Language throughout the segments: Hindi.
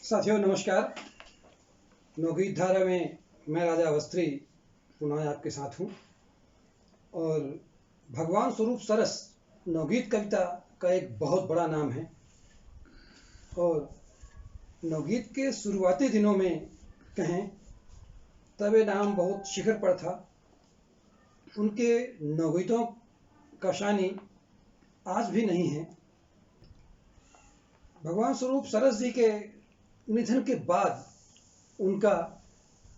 साथियों नमस्कार। नवगीत धारा में मैं राजा अवस्थी पुनः आपके साथ हूँ और भगवान स्वरूप सरस नवगीत कविता का एक बहुत बड़ा नाम है और नवगीत के शुरुआती दिनों में कहें तब ये नाम बहुत शिखर पर था। उनके नवगीतों का शानी आज भी नहीं है। भगवान स्वरूप सरस जी के निधन के बाद उनका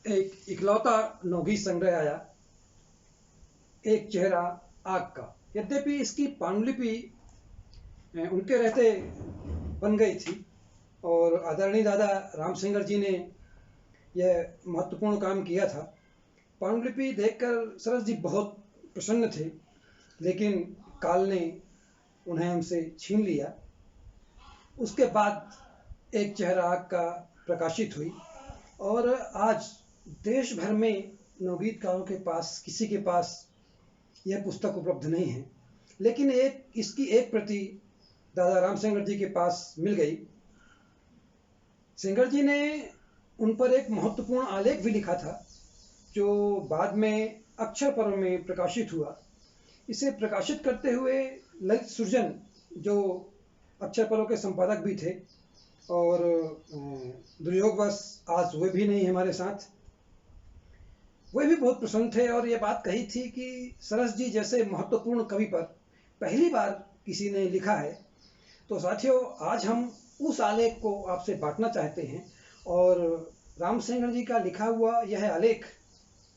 एक इकलौता नवगीत संग्रह आया, एक चेहरा आग का। यद्यपि इसकी पांडुलिपि उनके रहते बन गई थी और आदरणीय दादा रामसिंगर जी ने यह महत्वपूर्ण काम किया था। पांडुलिपि देखकर सरस जी बहुत प्रसन्न थे, लेकिन काल ने उन्हें हमसे छीन लिया। उसके बाद एक चेहरा आग का प्रकाशित हुई और आज देश भर में नवगीतकारों के पास किसी के पास यह पुस्तक उपलब्ध नहीं है, लेकिन इसकी एक प्रति दादा रामसिंगर जी के पास मिल गई। सिंगर जी ने उन पर एक महत्वपूर्ण आलेख भी लिखा था जो बाद में अक्षर पर्व में प्रकाशित हुआ। इसे प्रकाशित करते हुए ललित सुरजन जो अक्षर पर्व के संपादक भी थे और दुर्योगवश आज वे भी नहीं हमारे साथ, वे भी बहुत प्रसन्न थे और ये बात कही थी कि सरस जी जैसे महत्वपूर्ण कवि पर पहली बार किसी ने लिखा है। तो साथियों, आज हम उस आलेख को आपसे बांटना चाहते हैं और रामसिंगर जी का लिखा हुआ यह आलेख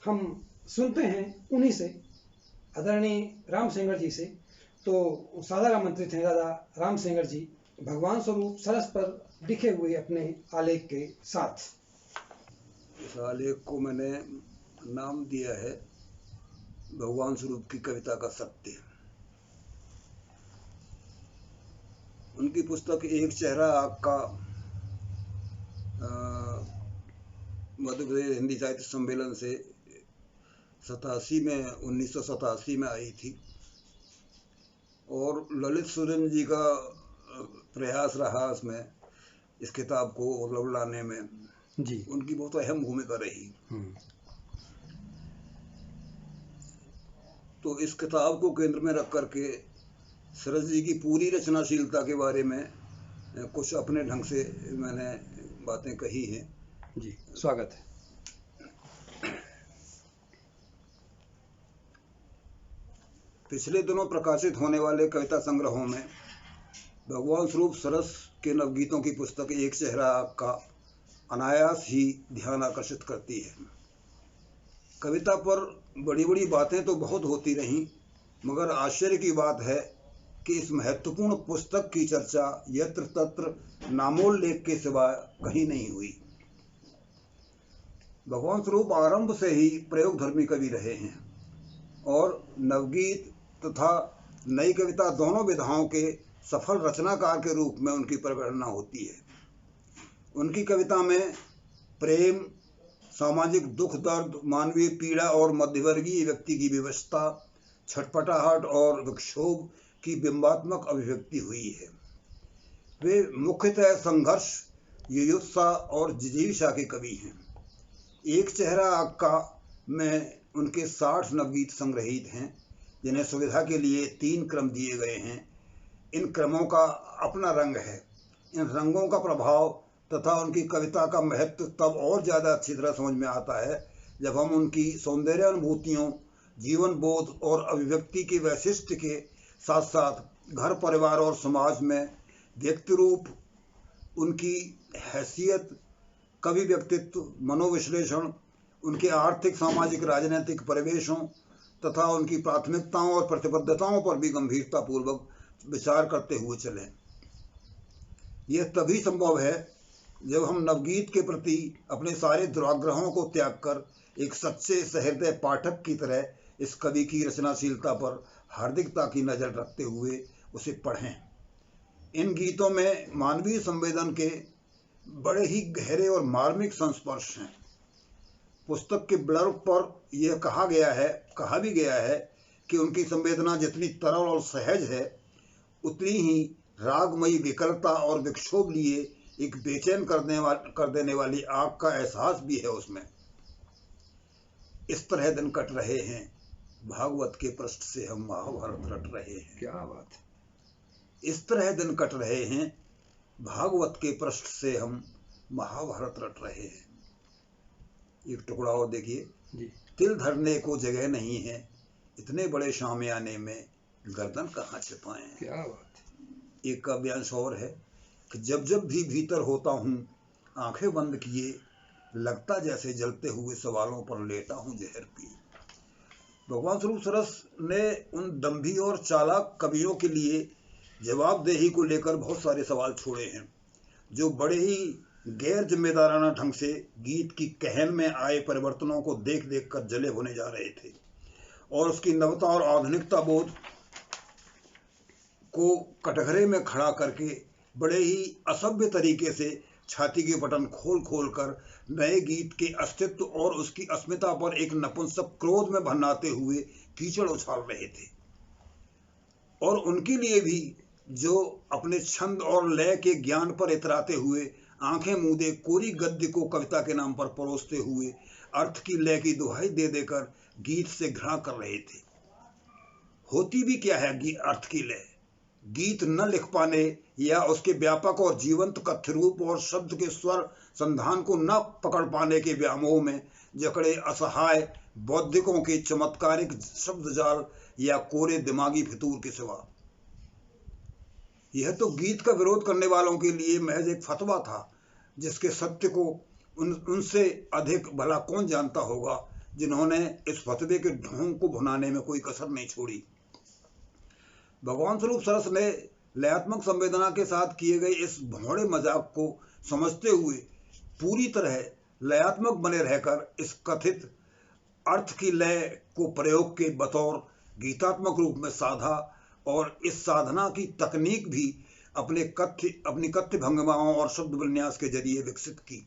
हम सुनते हैं उन्हीं से, आदरणीय रामसिंगर जी से। तो सादर आमंत्रित हैं दादा रामसिंगर जी भगवान स्वरूप सरस पर लिखे हुए अपने आलेख के साथ। इस आलेख को मैंने नाम दिया है भगवान स्वरूप की कविता का सत्य। उनकी पुस्तक एक चेहरा आग का मध्य प्रदेश हिंदी साहित्य सम्मेलन से 1987 में आई थी और ललित सुरजन जी का प्रयास रहा इसमें इस किताब को मतलब लाने में जी। उनकी बहुत अहम भूमिका रही। तो इस किताब को केंद्र में रख करके सरस जी की पूरी रचनाशीलता के बारे में कुछ अपने ढंग से मैंने बातें कही हैं। जी, स्वागत है। पिछले दिनों प्रकाशित होने वाले कविता संग्रहों में भगवान स्वरूप सरस के नवगीतों की पुस्तक एक चेहरा आग का अनायास ही ध्यान आकर्षित करती है। कविता पर बड़ी बड़ी बातें तो बहुत होती रहीं, मगर आश्चर्य की बात है कि इस महत्वपूर्ण पुस्तक की चर्चा यत्र तत्र नामोल लेख के सिवा कहीं नहीं हुई। भगवान स्वरूप आरंभ से ही प्रयोगधर्मी कवि रहे हैं और नवगीत तथा नई कविता दोनों विधाओं के सफल रचनाकार के रूप में उनकी परिगणना होती है। उनकी कविता में प्रेम, सामाजिक दुख दर्द, मानवीय पीड़ा और मध्यवर्गीय व्यक्ति की विवशता, छटपटाहट और विक्षोभ की बिंबात्मक अभिव्यक्ति हुई है। वे मुख्यतः संघर्ष, युयुत्सा और जिजीविषा के कवि हैं। एक चेहरा आग का में उनके 60 नवगीत संग्रहित हैं, जिन्हें सुविधा के लिए 3 क्रम दिए गए हैं। इन क्रमों का अपना रंग है। इन रंगों का प्रभाव तथा उनकी कविता का महत्व तब और ज़्यादा अच्छी तरह समझ में आता है जब हम उनकी सौंदर्य अनुभूतियों, जीवन बोध और अभिव्यक्ति के वैशिष्ट्य के साथ साथ घर, परिवार और समाज में व्यक्ति रूप, उनकी हैसियत, कवि व्यक्तित्व, मनोविश्लेषण, उनके आर्थिक, सामाजिक, राजनीतिक परिवेशों तथा उनकी प्राथमिकताओं और प्रतिबद्धताओं पर भी गंभीरतापूर्वक विचार करते हुए चलें। यह तभी संभव है जब हम नवगीत के प्रति अपने सारे दुराग्रहों को त्याग कर एक सच्चे सहृदय पाठक की तरह इस कवि की रचनाशीलता पर हार्दिकता की नज़र रखते हुए उसे पढ़ें। इन गीतों में मानवीय संवेदन के बड़े ही गहरे और मार्मिक संस्पर्श हैं। पुस्तक के ब्लर्ब पर यह कहा भी गया है कि उनकी संवेदना जितनी तरल और सहज है, उतनी ही रागमयी विकलता और विक्षोभ लिए एक बेचैन कर देने वाली आग का एहसास भी है उसमें। इस तरह दिन कट रहे हैं, भागवत के पृष्ठ से हम महाभारत रट रहे हैं। क्या बात है। इस तरह दिन कट रहे हैं, भागवत के पृष्ठ से हम महाभारत रट रहे हैं। एक टुकड़ा और देखिए जी। तिल धरने को जगह नहीं है, इतने बड़े शामियाने में गर्दन कहाँ छिपाएं। क्या बात है। एक काव्यांश और है कि जब जब भी भीतर होता हूँ आंखें बंद किए, लगता जैसे जलते हुए सवालों पर लेटा हूँ जहर पिए। भगवान स्वरूप सरस ने उन दंभी और चालाक कवियों के लिए जवाबदेही को लेकर बहुत सारे सवाल छोड़े हैं, जो बड़े ही गैर जिम्मेदाराना ढंग से गीत की कहन में आए परिवर्तनों को देख देख कर जले होने जा रहे थे और उसकी नवता और आधुनिकता बोध को कटघरे में खड़ा करके बड़े ही असभ्य तरीके से छाती के बटन खोल खोल कर नए गीत के अस्तित्व और उसकी अस्मिता पर एक नपुंसक क्रोध में भन्नाते हुए कीचड़ उछाल रहे थे। और उनके लिए भी जो अपने छंद और लय के ज्ञान पर इतराते हुए आंखें मूंदे कोरी गद्य को कविता के नाम पर परोसते हुए अर्थ की लय की दुहाई दे देकर गीत से घृणा कर रहे थे। होती भी क्या है अर्थ की लय? गीत न लिख पाने या उसके व्यापक और जीवंत कथ्य रूप और शब्द के स्वर संधान को न पकड़ पाने के व्यामोह में जकड़े असहाय बौद्धिकों के चमत्कारिक शब्द जाल या कोरे दिमागी फितूर के सिवा। यह तो गीत का विरोध करने वालों के लिए महज एक फतवा था, जिसके सत्य को उनसे अधिक भला कौन जानता होगा, जिन्होंने इस फतवे के ढोंग को भुनाने में कोई कसर नहीं छोड़ी। भगवान स्वरूप सरस ने लयात्मक संवेदना के साथ किए गए इस भौड़े मजाक को समझते हुए पूरी तरह लयात्मक बने रहकर इस कथित अर्थ की लय को प्रयोग के बतौर गीतात्मक रूप में साधा और इस साधना की तकनीक भी अपनी कथ्य भंगिमाओं और शब्द विन्यास के जरिए विकसित की,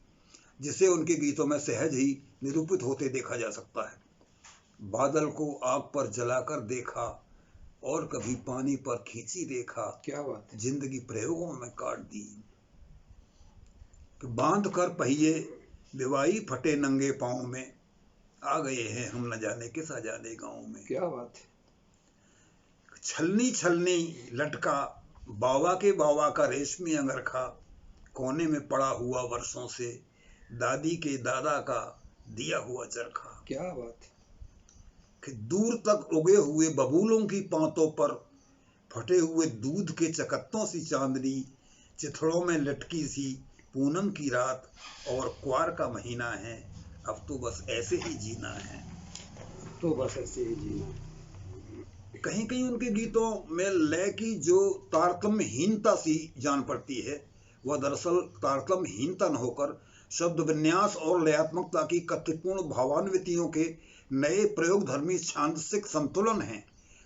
जिसे उनके गीतों में सहज ही निरूपित होते देखा जा सकता है। बादल को आग पर जलाकर देखा और कभी पानी पर खींची रेखा, क्या बात है। जिंदगी प्रयोगों में काट दी। बांध कर पहिए विवाही फटे नंगे पांव में, आ गए हैं हम न जाने किस अजाने गांव में। क्या बात है। छलनी छलनी लटका बावा के बावा का रेशमी अंगरखा, कोने में पड़ा हुआ वर्षों से दादी के दादा का दिया हुआ चरखा। क्या बात है। कि दूर तक उगे हुए बबूलों की पांतों पर फटे हुए दूध के चकत्तों सी चांदनी, चिथड़ों में लटकी सी पूनम की रात और क्वार का महीना है, अब तो बस ऐसे ही जीना है, तो बस ऐसे ही जीना। कहीं कहीं उनके गीतों में लय की जो तारतम्यहीनता सी जान पड़ती है, वह दरअसल तारतम्यहीनता न होकर शब्द विन्यास और लयात्मकता की कथ्यपूर्ण भावान्वितियों के नए प्रयोग धर्मी छांदसिक संतुलन हैं,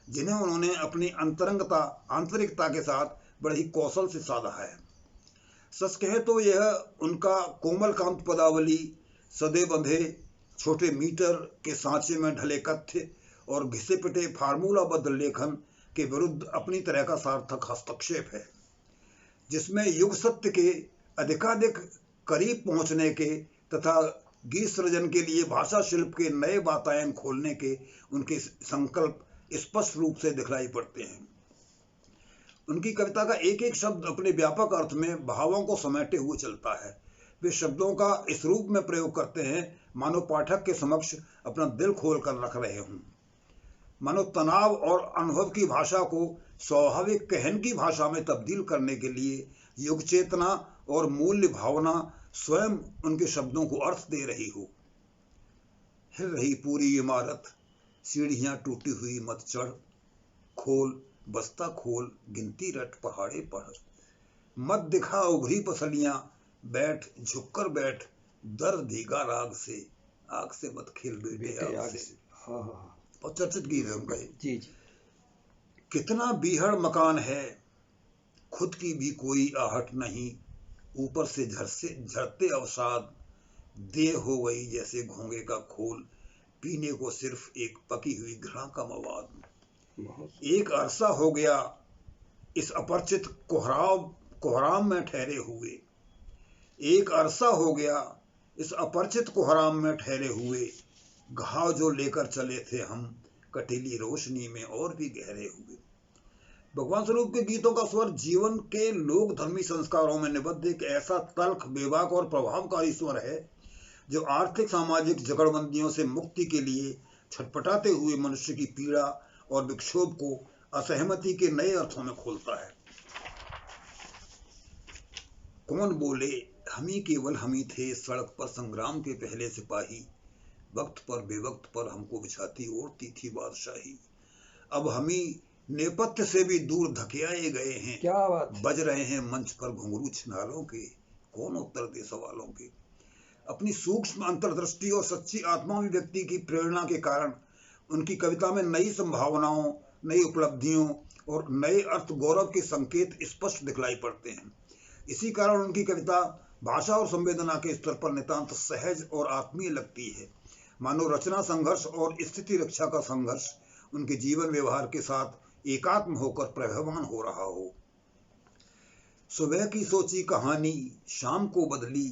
जिन्हें उन्होंने अपनी आंतरिकता के साथ बड़े ही कौशल से साधा है। सच कहे तो यह उनका कोमल कांत पदावली, सदे बंधे छोटे मीटर के सांचे में ढले कथ्य और घिसे पिटे फार्मूलाबद्ध लेखन के विरुद्ध अपनी तरह का सार्थक हस्तक्षेप है, जिसमें युग सत्य के अधिकाधिक करीब पहुंचने के तथा गीत सृजन के लिए भाषा शिल्प के नए वातायन खोलने के उनके संकल्प स्पष्ट रूप से दिखलाई पड़ते हैं। उनकी कविता का एक एक शब्द अपने व्यापक अर्थ में भावों को समेटे हुए चलता है। वे शब्दों का इस रूप में प्रयोग करते हैं मानो पाठक के समक्ष अपना दिल खोल कर रख रहे हों, मानो तनाव और अनुभव की भाषा को स्वाभाविक कहन की भाषा में तब्दील करने के लिए युग चेतना और मूल्य भावना स्वयं उनके शब्दों को अर्थ दे रही हो। हिल रही पूरी इमारत, सीढ़ियां टूटी हुई मत चढ़, खोल बस्ता खोल गिनती रट पहाड़े पढ़, मत दिखा उभरी पसलियां, बैठ झुककर बैठ, दर्द भीगा राग से, आग से मत खेल बेटे आग से। हाँ हाँ, और चर्चित गीत है उनका। जी जी। कितना बीहड़ मकान है, खुद की भी कोई आहट नहीं, ऊपर से झरते अवसाद, देह हो गई जैसे घोंगे का खोल, पीने को सिर्फ एक पकी हुई घृणा का मवाद। एक अरसा हो गया इस अपरिचित कोहराम में ठहरे हुए, एक अरसा हो गया इस अपरिचित को हराम में ठहरे हुए, घाव जो लेकर चले थे हम कटीली रोशनी में और भी गहरे हुए। भगवान स्वरूप के गीतों का स्वर जीवन के लोक धर्मी संस्कारों में निबद्ध एक ऐसा तल्ख, बेबाक और प्रभावकारी स्वर है जो आर्थिक सामाजिक जकड़बंदियों से मुक्ति के लिए छटपटाते हुए मनुष्य की पीड़ा और विक्षोभ को असहमति के नए अर्थों में खोलता है। कौन बोले हमी केवल हमी थे सड़क पर संग्राम के पहले सिपाही, वक्त पर बेवक्त पर हमको बिछाती ओढ़ती थी बादशाही। अब हमी नेपथ्य से भी दूर धकेआए गए हैं, क्या बात, बज रहे हैं मंच पर घुंघरू छिनालों के, कौन उत्तर दे सवालों के। अपनी सूक्ष्म अंतर्दृष्टि और सच्ची आत्माभिव्यक्ति की प्रेरणा के कारण उनकी कविता में नई संभावनाओं, नई उपलब्धियों और नए अर्थ गौरव के संकेत स्पष्ट दिखलाई पड़ते हैं। इसी कारण उनकी कविता भाषा और संवेदना के स्तर पर नितांत सहज और आत्मीय लगती है, मानो रचना संघर्ष और स्थिति रक्षा का संघर्ष उनके जीवन व्यवहार के साथ एकात्म होकर प्रभावान हो रहा हो। सुबह की सोची कहानी शाम को बदली,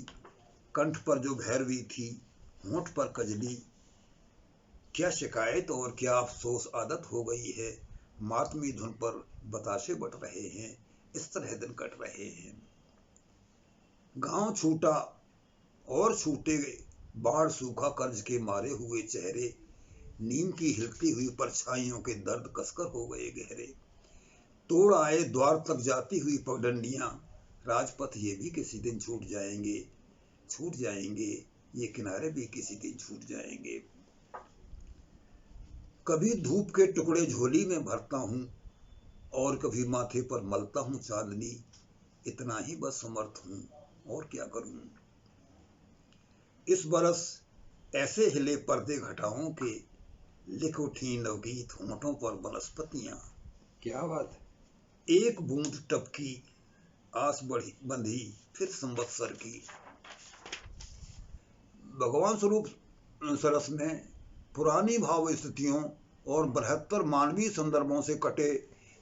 कंठ पर जो भैरवी थी होंठ पर कजली, क्या शिकायत और क्या अफसोस आदत हो गई है, मातमी धुन पर बताशे बट रहे हैं, इस तरह दिन कट रहे हैं। गांव छूटा और छूटे बाढ़ सूखा कर्ज के मारे हुए चेहरे, नीम की हिलती हुई परछाइयों के दर्द कसकर हो गए गहरे। तोड़ आए द्वार तक जाती हुई पगडंडियां, राजपथ ये भी किसी दिन छूट जाएंगे, छूट जाएंगे ये किनारे भी किसी दिन छूट जाएंगे। कभी धूप के टुकड़े झोली में भरता हूं और कभी माथे पर मलता हूं चांदनी, इतना ही बस समर्थ हूं और क्या करूं। इस बरस ऐसे हिले पर्दे घटाओं के, लिख उठी नवगीत होंठों पर वनस्पतियां। क्या बात, एक बूंद टपकी आस बढ़ी बंधी फिर संवत्सर की। भगवान स्वरूप सरस में पुरानी भाव स्थितियों और बृहत्तर मानवीय संदर्भों से कटे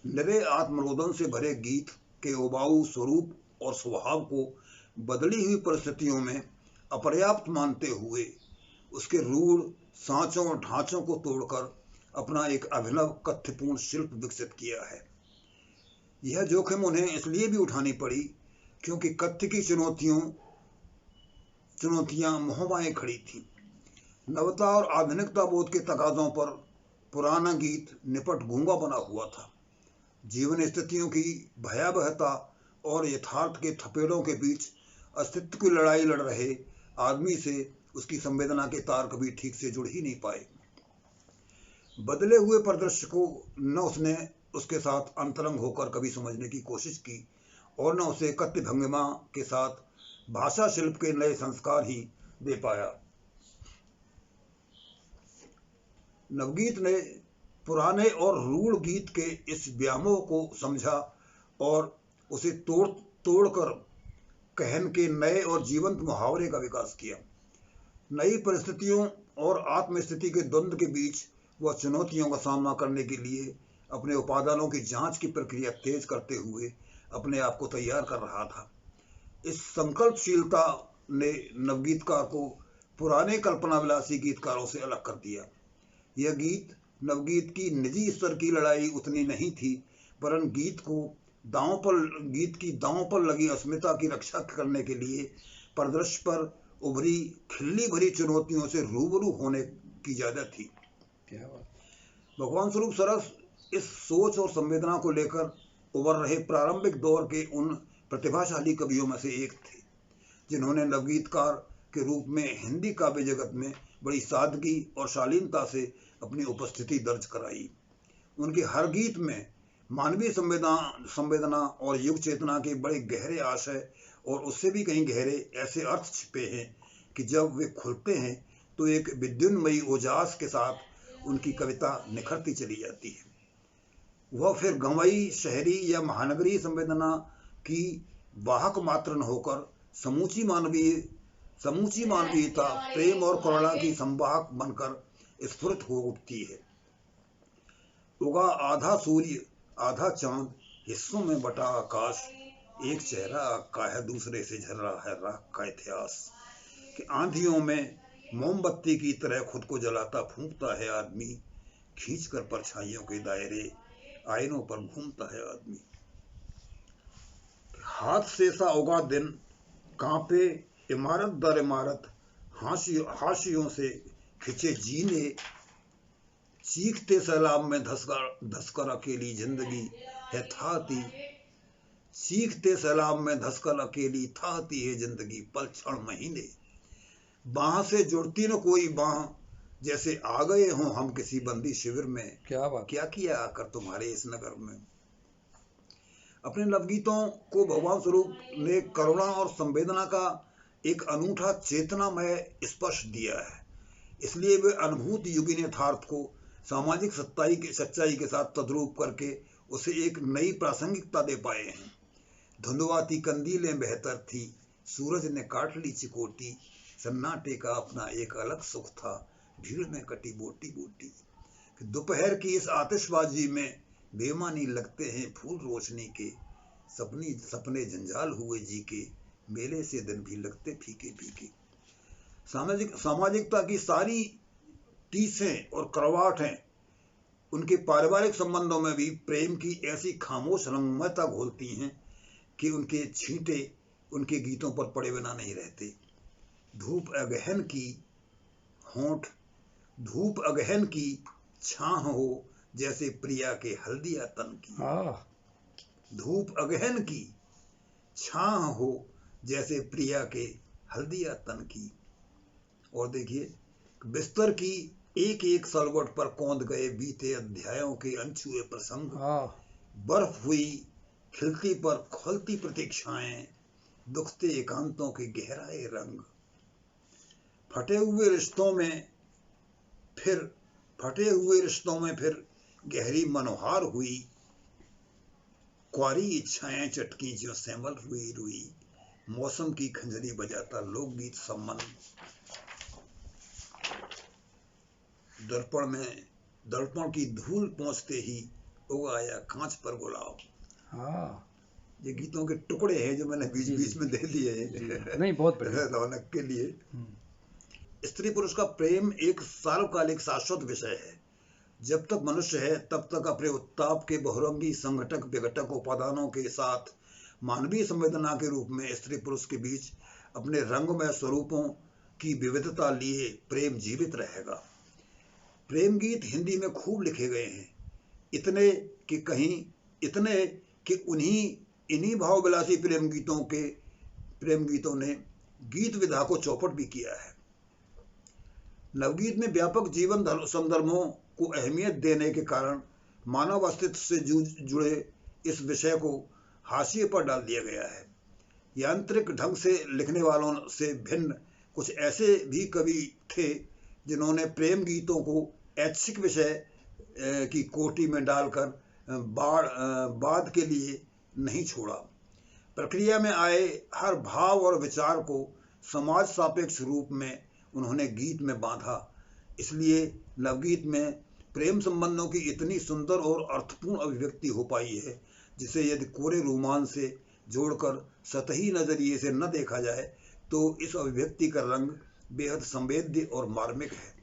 निरे आत्मरोदन से भरे गीत के उबाऊ स्वरूप और स्वभाव को बदली हुई परिस्थितियों में अपर्याप्त मानते हुए उसके रूढ़ सांचों और ढांचों को तोड़कर अपना एक अभिनव कथ्यपूर्ण शिल्प विकसित किया है। यह जोखिम उन्हें इसलिए भी उठानी पड़ी क्योंकि कथ्य की चुनौतियां मोहमाए खड़ी थीं। नवता और आधुनिकता बोध के तकाजों पर पुराना गीत निपट गूंगा बना हुआ था। जीवन स्थितियों की भयावहता और यथार्थ के थपेड़ों के बीच अस्तित्व की लड़ाई लड़ रहे आदमी से उसकी संवेदना के तार कभी ठीक से जुड़ ही नहीं पाए। बदले हुए परिदृश्य को न उसने उसके साथ अंतरंग होकर कभी समझने की कोशिश की और न उसे कथ्य भंगिमा के साथ भाषा शिल्प के नए संस्कार ही दे पाया। नवगीत ने पुराने और रूढ़ गीत के इस व्यामोह को समझा और उसे तोड़कर कहन के नए और जीवंत मुहावरे का विकास किया। नई परिस्थितियों और आत्मस्थिति के द्वंद्व के बीच वह चुनौतियों का सामना करने के लिए अपने उपादानों की जांच की प्रक्रिया तेज करते हुए अपने आप को तैयार कर रहा था। इस संकल्पशीलता ने नवगीतकार को पुराने कल्पना विलासी गीतकारों से अलग कर दिया। यह गीत नवगीत की निजी स्तर की लड़ाई उतनी नहीं थी, वरन गीत की दांव पर लगी अस्मिता की रक्षा करने के लिए परिदृश्य पर उभरी खिल्ली भरी चुनौतियों से रूबरू होने की इजाजत थी। भगवान स्वरूप सरस इस सोच और संवेदना को लेकर उभर रहे प्रारंभिक दौर के उन प्रतिभाशाली कवियों में से एक थे जिन्होंने नवगीतकार के रूप में हिंदी काव्य जगत में बड़ी सादगी और शालीनता से अपनी उपस्थिति दर्ज कराई। उनके हर गीत में मानवीय संवेदना और युग चेतना के बड़े गहरे आशय और उससे भी कहीं गहरे ऐसे अर्थ छिपे हैं कि जब वे खुलते हैं तो एक विद्युन्मयी ओजास के साथ उनकी कविता निखरती चली जाती है। वह फिर गंवई, शहरी या महानगरीय संवेदना की वाहक मात्र न होकर समूची मानवीयता, प्रेम और करुणा की संवाहक बनकर स्फुरित हो उठती है। उगा आधा सूर्य आधा चांद, हिस्सों में बटा आकाश, एक चेहरा आग का है, दूसरे से झर रहा है राख का इतिहास। कि आंधियों में मोमबत्ती की तरह खुद को जलाता फूंकता है आदमी, खींचकर परछाइयों के दायरे आईनों पर घूमता है आदमी। हाथ से सा उगा दिन कांपे इमारत दर इमारत, हाशियों से खिंचे जीने, चीखते सैलाब में धसकर अकेली जिंदगी है थाती, चीखते सैलाब में धसकर अकेली थाती है जिंदगी पल क्षण महीने। बाह से जुड़ती न कोई बाह, जैसे आ गए हों हम किसी बंदी शिविर में, क्या बात, क्या किया आकर तुम्हारे इस नगर में। अपने नवगीतों को भगवान स्वरूप ने करुणा और संवेदना का एक अनूठा चेतनामय स्पर्श दिया है। इसलिए वे अनुभूत युगीन यथार्थ को सामाजिक सच्चाई के साथ तद्रूप करके उसे एक नई प्रासंगिकता दे पाए हैं। धुंधवाती कंदीलें बेहतर थी, सूरज ने काट ली चिकोटी, सन्नाटे का अपना एक अलग सुख था, भीड़ में कटी बोटी बोटी। दोपहर की इस आतिशबाजी में बेमानी लगते हैं फूल रोशनी के, सपने जंजाल हुए जी के, मेले से दिन भी लगते फीके फीके। सामाजिकता की सारी टीसें और करवाटें उनके पारिवारिक संबंधों में भी प्रेम की ऐसी खामोश रंगमयता घोलती हैं कि उनके छींटे उनके गीतों पर पड़े बिना नहीं रहते। धूप अगहन की होंठ, धूप अगहन की छाह हो, जैसे प्रिया के हल्दिया तन की। धूप अगहन की छाह हो, जैसे प्रिया के हल्दिया तन की। और देखिए, बिस्तर की एक एक सलवट पर कौंध गए बीते अध्यायों के अनछुए प्रसंग, बर्फ हुई खिलती पर खोलती प्रतीक्षाएं, दुखते एकांतों के गहराए रंग। फटे हुए रिश्तों में फिर गहरी मनोहार हुई, क्वारी इच्छाएं चटकी जो सैमल रुई रुई, मौसम की खंजरी बजाता लोकगीत सम्मन। दर्पण की धूल पहुंचते ही उगाया कांच पर गुलाब। ये गीतों के टुकड़े हैं जो मैंने बीच बीच में दे दिए हैं, नहीं बहुत बढ़िया, रौनक के लिए। स्त्री पुरुष का प्रेम एक सार्वकालिक शाश्वत विषय है। जब तक मनुष्य है तब तक अपने उत्ताप के बहुरंगी संघटक विघटक उपादानों के साथ मानवीय संवेदना के रूप में स्त्री पुरुष के बीच अपने रंगमय स्वरूपों की विविधता लिए प्रेम जीवित रहेगा। प्रेम गीत हिंदी में खूब लिखे गए हैं, इतने कि इन्हीं भावविलासी प्रेम गीतों ने गीत विधा को चौपट भी किया है। नवगीत में व्यापक जीवन संदर्भों को अहमियत देने के कारण मानव अस्तित्व से जुड़े इस विषय को हाशिए पर डाल दिया गया है। यांत्रिक ढंग से लिखने वालों से भिन्न कुछ ऐसे भी कवि थे जिन्होंने प्रेम गीतों को ऐच्छिक विषय की कोटि में डालकर बाद के लिए नहीं छोड़ा। प्रक्रिया में आए हर भाव और विचार को समाज सापेक्ष रूप में उन्होंने गीत में बांधा। इसलिए नवगीत में प्रेम संबंधों की इतनी सुंदर और अर्थपूर्ण अभिव्यक्ति हो पाई है, जिसे यदि कोरे रोमान से जोड़कर सतही नजरिए से न देखा जाए तो इस अभिव्यक्ति का रंग बेहद संवेद्य और मार्मिक है।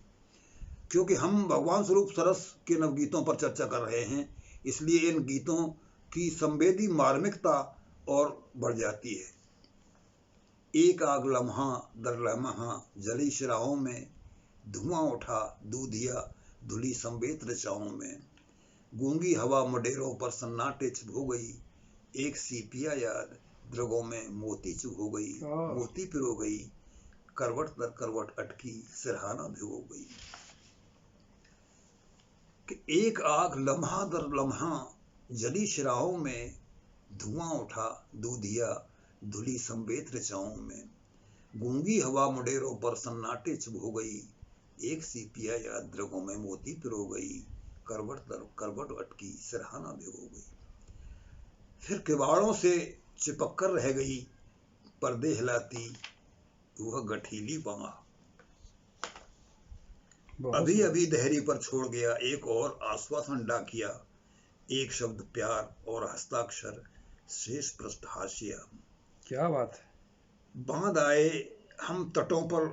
क्योंकि हम भगवान स्वरूप सरस के नवगीतों पर चर्चा कर रहे हैं, इसलिए इन गीतों की संवेदी मार्मिकता और बढ़ जाती है। एक आग लम्हा दर लम्हा जली शिराओं में, धुआं उठा दूधिया धुली संवेद रचाओं में, गूंगी हवा मुडेरों पर सन्नाटे छुप हो गई, एक सी पिया याद द्रगों में मोती चुभ हो गई, मोती पिरो गई, करवट दर करवट अटकी सिरहाना भिगो गई। कि एक आग लम्हा दर लम्हा जली शिराओं में, धुआं उठा दूधिया धुली संवेद रचाओं में, गूंगी हवा मुडेरों पर सन्नाटे चुभ हो गई, एक सी पिया याद द्रगों में मोती पिरो गई, करवट दर करवट अटकी सिरहाना भिगो गई। फिर किवाड़ों से चिपक कर रह गई, पर्दे हिलाती वह गठीली बांह, अभी अभी दहरी पर छोड़ गया एक और आश्वासन डाकिया, एक शब्द प्यार और हस्ताक्षर शेष पृष्ठ हाशिया। क्या बात है। बांध आए हम तटों पर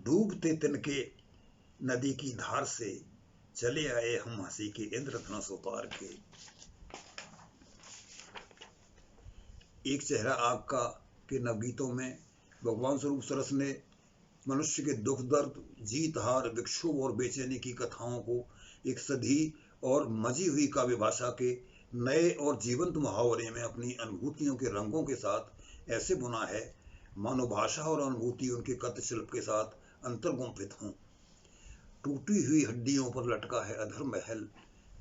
डूबते तिनके, नदी की धार से चले आए हम हंसी के इंद्रधनुष उतार के। एक चेहरा आग का के नवगीतों में भगवान स्वरूप सरस ने मनुष्य के दुख दर्द, जीत हार, विक्षोभ और बेचैनी की कथाओं को एक सधी और मजी हुई काव्य भाषा के नए और जीवंत मुहावरे में अपनी अनुभूतियों के रंगों के साथ ऐसे बुना है मानो भाषा और अनुभूति उनके कथशिल्प के साथ अंतर्गुंफित हों। टूटी हुई हड्डियों पर लटका है अधर महल,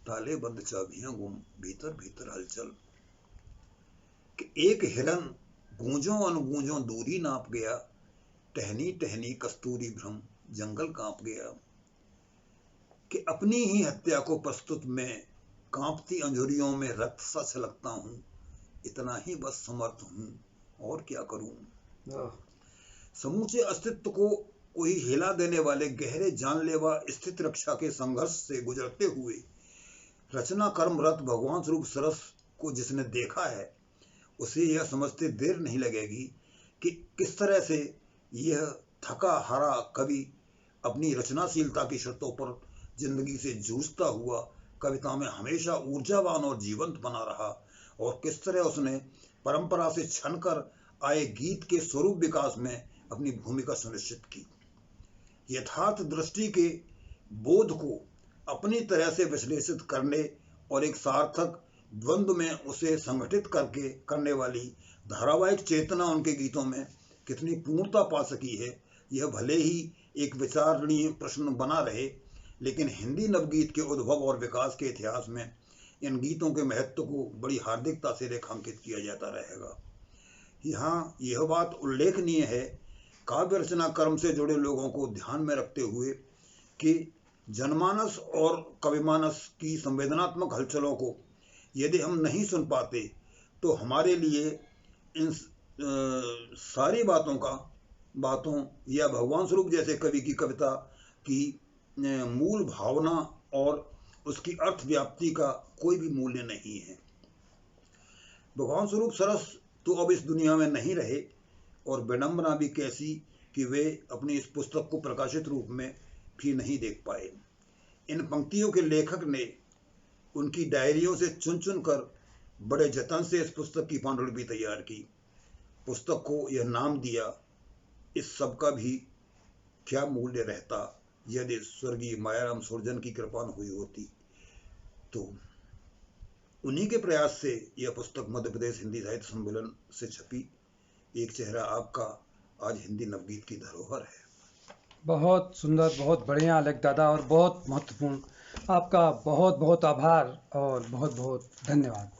ताले बंद चाबियां गुम, भीतर भीतर हलचल। कि एक हिरन गूंजों अनगूंजों दूरी नाप गया, टहनी टहनी कस्तूरी भ्रम जंगल कांप गया। कि अपनी ही हत्या को प्रस्तुत में कांपती अंजुरियों में रक्त सा छलकता हूं, इतना ही बस समर्थ हूं और क्या करूं। समूचे अस्तित्व को कोई हिला देने वाले गहरे जानलेवा स्थित रक्षा के संघर्ष से गुजरते हुए रचना कर्मरत भगवान स्वरूप सरस को जिसने देखा है, उसे यह समझते देर नहीं लगेगी कि किस तरह से यह थका हारा कवि अपनी रचनाशीलता की शर्तों पर जिंदगी से जूझता हुआ कविता में हमेशा ऊर्जावान और जीवंत बना रहा, और किस तरह उसने परंपरा से छनकर आए गीत के स्वरूप विकास में अपनी भूमिका सुनिश्चित की। यथार्थ दृष्टि के बोध को अपनी तरह से विश्लेषित करने और एक सार्थक द्वंद्व में उसे संगठित करने वाली धारावाहिक चेतना उनके गीतों में कितनी पूर्णता पा सकी है, यह भले ही एक विचारणीय प्रश्न बना रहे, लेकिन हिंदी नवगीत के उद्भव और विकास के इतिहास में इन गीतों के महत्व को बड़ी हार्दिकता से रेखांकित किया जाता रहेगा। यहाँ यह बात उल्लेखनीय है काव्य रचना कर्म से जुड़े लोगों को ध्यान में रखते हुए कि जनमानस और कविमानस की संवेदनात्मक हलचलों को यदि हम नहीं सुन पाते तो हमारे लिए इन सारी बातों या भगवान स्वरूप जैसे कवि की कविता की मूल भावना और उसकी अर्थ व्याप्ति का कोई भी मूल्य नहीं है। भगवान स्वरूप सरस तो अब इस दुनिया में नहीं रहे, और विडंबना भी कैसी कि वे अपनी इस पुस्तक को प्रकाशित रूप में भी नहीं देख पाए। इन पंक्तियों के लेखक ने उनकी डायरियों से चुन चुन कर बड़े जतन से इस पुस्तक की पांडुलिपि तैयार की, पुस्तक को यह नाम दिया। इस सब का भी क्या मूल्य रहता यदि स्वर्गीय मायाराम सुरजन की कृपा न हुई होती। तो उन्हीं के प्रयास से यह पुस्तक मध्य प्रदेश हिंदी साहित्य सम्मेलन से छपी। एक चेहरा आपका आज हिंदी नवगीत की धरोहर है। बहुत सुंदर, बहुत बढ़िया अलग दादा, और बहुत महत्वपूर्ण। आपका बहुत बहुत आभार और बहुत बहुत धन्यवाद।